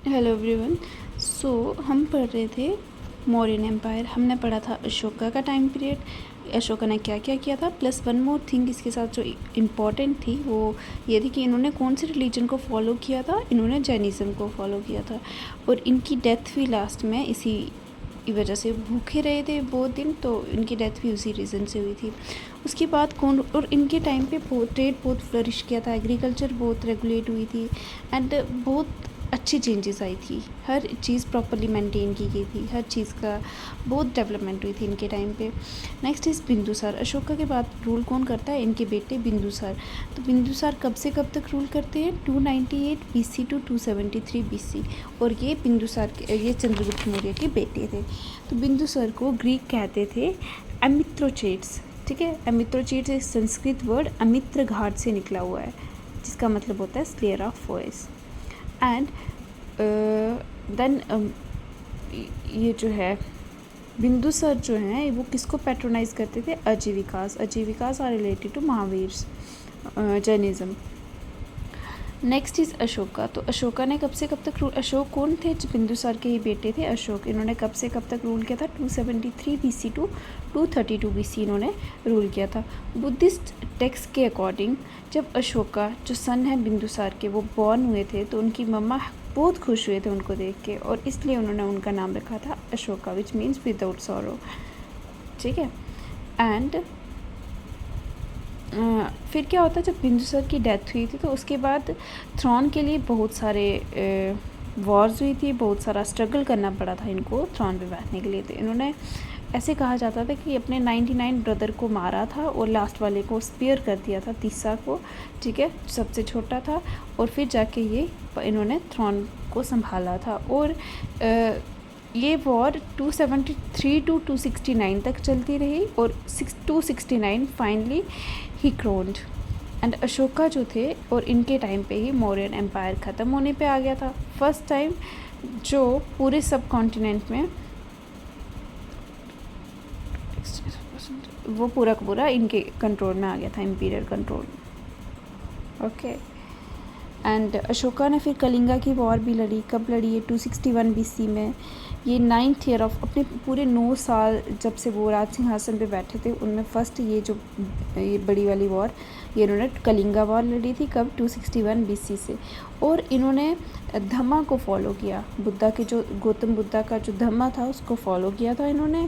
Hello everyone. सो हम पढ़ रहे थे मौर्यन एम्पायर। हमने पढ़ा था अशोका का टाइम पीरियड, अशोका ने क्या क्या किया था, प्लस वन मोर थिंग इसके साथ जो इम्पॉर्टेंट थी वो ये थी कि इन्होंने कौन से रिलीजन को फॉलो किया था। इन्होंने जैनिज़्म को फॉलो किया था और इनकी डेथ भी लास्ट में इसी वजह से भूखे रहे थे बहुत दिन, तो इनकी डेथ भी उसी रीज़न से हुई थी। उसके बाद कौन, और इनके टाइम पे बहुत ट्रेड बहुत फ्लरिश किया था, एग्रीकल्चर बहुत रेगुलेट हुई थी एंड बहुत अच्छी चेंजेस आई थी। हर चीज़ प्रॉपरली मेंटेन की गई थी, हर चीज़ का बहुत डेवलपमेंट हुई थी इनके टाइम पे। Next is Bindusara. अशोका के बाद रूल कौन करता है? इनके बेटे बिंदुसार। तो बिंदुसार कब से कब तक रूल करते हैं? 298 BC टू 273 BC। और ये बिंदुसार ये चंद्रगुप्त मौर्य के बेटे थे। तो बिंदुसार को ग्रीक कहते थे अमित्रोचेट्स। ठीक है, अमित्रोचेट्स एक संस्कृत वर्ड अमित्र घाट से निकला हुआ है, जिसका मतलब होता है slayer of voice. And then ये जो है बिंदुसार जो हैं वो किसको पैट्रोनाइज करते थे? Ajivikas. Ajivikas are related to Mahavira Jainism. Next is Ashoka. तो अशोका ने कब से कब तक रूल, अशोक कौन थे? बिंदुसार के ही बेटे थे अशोक। इन्होंने कब से कब तक रूल किया था? 273 BC टू 232 BC इन्होंने रूल किया था। बुद्धिस्ट टेक्स्ट के अकॉर्डिंग जब अशोका जो सन है बिंदुसार के वो बॉर्न हुए थे तो उनकी मम्मा बहुत खुश हुए थे उनको देख के, और इसलिए उन्होंने उनका नाम रखा था Ashoka, which means without sorrow. ठीक है। एंड फिर क्या होता है, जब बिंदुसार की डेथ हुई थी तो उसके बाद थ्रोन के लिए बहुत सारे वॉर्स हुई थी, बहुत सारा स्ट्रगल करना पड़ा था इनको थ्रोन पे बैठने के लिए। तो इन्होंने ऐसे कहा जाता था कि अपने 99 ब्रदर को मारा था और लास्ट वाले को स्पेयर कर दिया था, तीसरा को। ठीक है, सबसे छोटा था, और फिर जाके ये इन्होंने थ्रोन को संभाला था। और ये वॉर 273 टू 269 तक चलती रही, और 269 फाइनली ही क्रोन्ड। एंड अशोका जो थे और इनके टाइम पे ही मौर्यन एम्पायर ख़त्म होने पे आ गया था। फर्स्ट टाइम जो पूरे सब कॉन्टिनेंट में वो पूरा का पूरा इनके कंट्रोल में आ गया था, imperial control. Okay. And Ashoka ने फिर कलिंगा की वॉर भी लड़ी। कब लड़ी? ये 261 BC में। ये 9th ईयर ऑफ अपने पूरे 9 साल जब से वो राज सिंहासन पे बैठे थे उनमें फर्स्ट ये बड़ी वाली वॉर ये इन्होंने कलिंगा वॉर लड़ी थी। कब? 261 BC से। और इन्होंने धम्मा को फॉलो किया, बुद्धा के जो गौतम बुद्धा का जो धम्मा था उसको फॉलो किया था इन्होंने।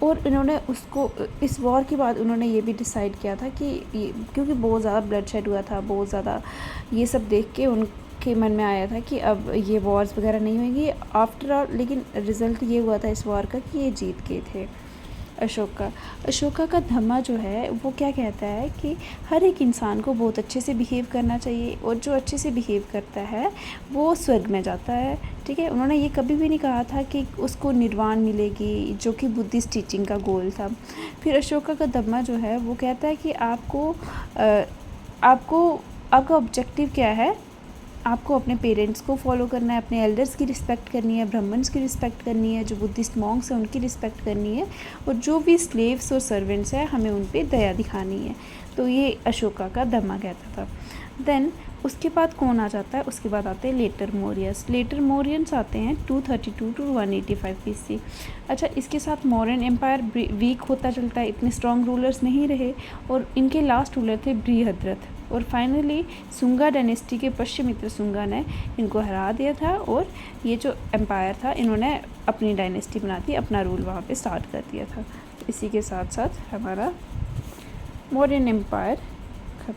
और इन्होंने उसको इस वॉर के बाद उन्होंने ये भी डिसाइड किया था कि क्योंकि बहुत ज़्यादा ब्लड शेड हुआ था, बहुत ज़्यादा ये सब देख के उनके मन में आया था कि अब ये वॉर्स वगैरह नहीं होंगी आफ्टर ऑल। लेकिन रिज़ल्ट ये हुआ था इस वॉर का कि ये जीत गए थे अशोका का धम्मा जो है वो क्या कहता है कि हर एक इंसान को बहुत अच्छे से बिहेव करना चाहिए, और जो अच्छे से बिहेव करता है वो स्वर्ग में जाता है। ठीक है, उन्होंने ये कभी भी नहीं कहा था कि उसको निर्वाण मिलेगी, जो कि बुद्धिस्ट टीचिंग का गोल था। फिर अशोका का धम्मा जो है वो कहता है कि आपका ऑब्जेक्टिव क्या है? आपको अपने पेरेंट्स को फॉलो करना है, अपने एल्डर्स की रिस्पेक्ट करनी है, ब्राह्मण्स की रिस्पेक्ट करनी है, जो बुद्धिस्ट मॉन्क्स हैं उनकी रिस्पेक्ट करनी है, और जो भी स्लेव्स और सर्वेंट्स हैं हमें उन पर दया दिखानी है। तो ये अशोका का धम्मा कहता था। देन उसके बाद कौन आ जाता है? उसके बाद आते हैं लेटर मौर्यस। लेटर मौर्यंस आते हैं 232 टू 185 BC। अच्छा, इसके साथ मौर्यन एम्पायर वीक होता चलता है, इतने स्ट्रॉन्ग रूलर्स नहीं रहे, और इनके लास्ट रूलर थे बृहद्रथ। और फाइनली सुंगा डायनेस्टी के पुष्यमित्र सुंगा ने इनको हरा दिया था, और ये जो एम्पायर था इन्होंने अपनी डायनेस्टी बना दी, अपना रूल वहाँ पे स्टार्ट कर दिया था। इसी के साथ साथ हमारा मौर्यन एम्पायर ख़त्म